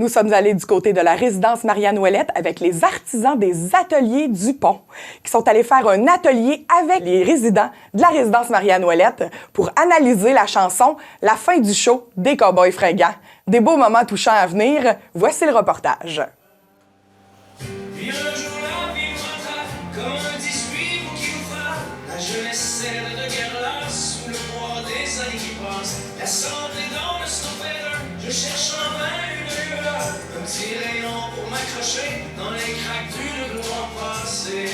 Nous sommes allés du côté de la résidence Marianne-Ouellette avec les artisans des ateliers Dupont, qui sont allés faire un atelier avec les résidents de la résidence Marianne-Ouellette pour analyser la chanson « La fin du show des Cowboys fringants ». Des beaux moments touchants à venir, voici le reportage. Puis un jour la vie me rattrape comme un 18 pour qui nous frappe. La jeunesse celle de guerre là, sous le poids des années qui passent. La santé dans le snowfeder, je cherche en vain une lueur. Un petit rayon pour m'accrocher dans les craques d'une gloire passée.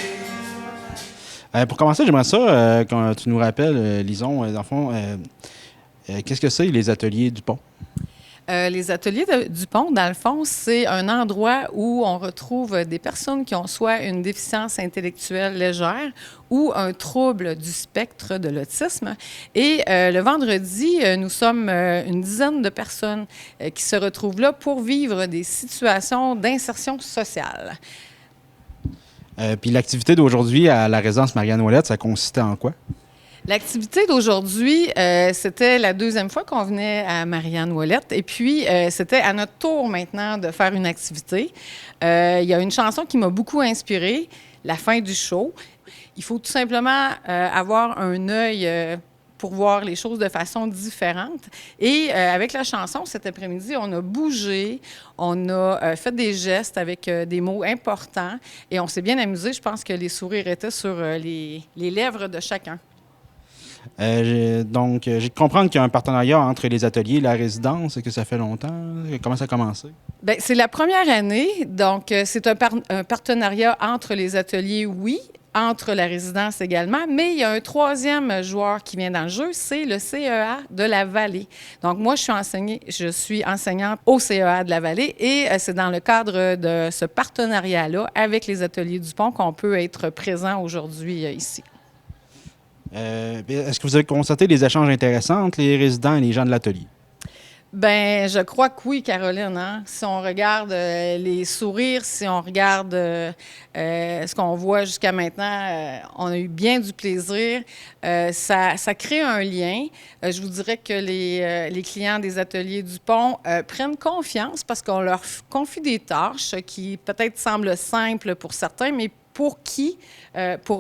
Pour commencer, j'aimerais ça, quand tu nous rappelles, Lison, dans le fond, qu'est-ce que c'est les ateliers Dupont? Les ateliers Dupont, dans le fond, c'est un endroit où on retrouve des personnes qui ont soit une déficience intellectuelle légère ou un trouble du spectre de l'autisme. Et le vendredi, nous sommes une dizaine de personnes qui se retrouvent là pour vivre des situations d'insertion sociale. Puis l'activité d'aujourd'hui à la résidence Marianne-Ouellette, ça consistait en quoi? L'activité d'aujourd'hui, c'était la deuxième fois qu'on venait à Marianne-Ouellette. Et puis, c'était à notre tour maintenant de faire une activité. Il y a une chanson qui m'a beaucoup inspirée, La fin du show. Il faut tout simplement avoir un œil pour voir les choses de façon différente. Et avec la chanson, cet après-midi, on a bougé, on a fait des gestes avec des mots importants et on s'est bien amusé. Je pense que les sourires étaient sur les lèvres de chacun. Donc, j'ai de comprendre qu'il y a un partenariat entre les ateliers et la résidence, que ça fait longtemps. Comment ça a commencé? Bien, c'est la première année, donc c'est un partenariat entre les ateliers, oui, entre la résidence également, mais il y a un troisième joueur qui vient dans le jeu, c'est le CEA de la Vallée. Donc, moi, je suis enseignante au CEA de la Vallée et c'est dans le cadre de ce partenariat-là avec les ateliers Dupont qu'on peut être présent aujourd'hui ici. Est-ce que vous avez constaté des échanges intéressants entre les résidents et les gens de l'atelier? Bien, je crois que oui, Caroline. Hein? Si on regarde les sourires, si on regarde ce qu'on voit jusqu'à maintenant, on a eu bien du plaisir. Ça crée un lien. Je vous dirais que les clients des ateliers Dupont prennent confiance parce qu'on leur confie des tâches qui peut-être semblent simples pour certains, mais pour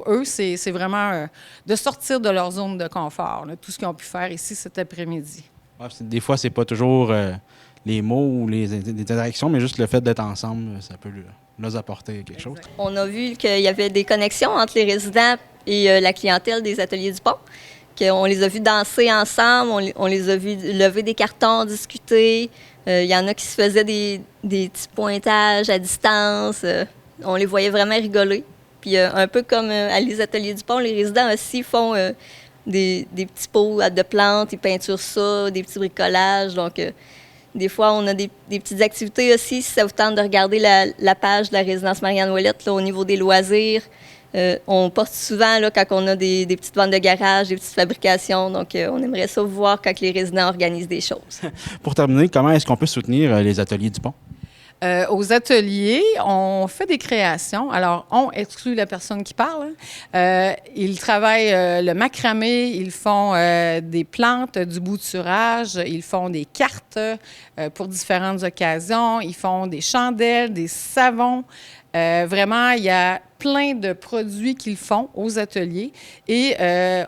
eux, c'est vraiment de sortir de leur zone de confort, là, tout ce qu'ils ont pu faire ici cet après-midi. Ouais, des fois, c'est pas toujours les mots ou les interactions, mais juste le fait d'être ensemble, ça peut leur apporter quelque chose. On a vu qu'il y avait des connexions entre les résidents et la clientèle des ateliers Dupont, qu'on les a vus danser ensemble, on les a vus lever des cartons, discuter. Il y en a qui se faisaient des petits pointages à distance. On les voyait vraiment rigoler. Puis un peu comme à les ateliers Dupont, les résidents aussi font des petits pots de plantes, ils peinturent ça, des petits bricolages. Donc, des fois, on a des petites activités aussi. Si ça vous tente de regarder la page de la résidence Marianne-Ouellette, au niveau des loisirs, on poste souvent là, quand on a des petites ventes de garage, des petites fabrications. Donc, on aimerait ça voir quand les résidents organisent des choses. Pour terminer, comment est-ce qu'on peut soutenir les ateliers Dupont? Aux ateliers, on fait des créations. Alors, on exclut la personne qui parle. Ils travaillent le macramé, ils font des plantes, du bouturage, ils font des cartes pour différentes occasions, ils font des chandelles, des savons. Vraiment, il y a plein de produits qu'ils font aux ateliers et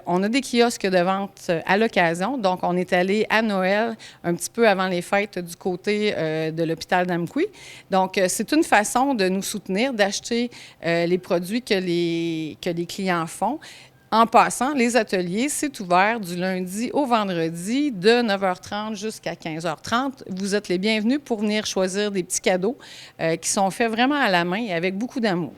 on a des kiosques de vente à l'occasion. Donc, on est allé à Noël un petit peu avant les fêtes du côté de l'hôpital d'Amqui. Donc, c'est une façon de nous soutenir, d'acheter les produits que les clients font. En passant, les ateliers, c'est ouvert du lundi au vendredi de 9h30 jusqu'à 15h30. Vous êtes les bienvenus pour venir choisir des petits cadeaux qui sont faits vraiment à la main et avec beaucoup d'amour.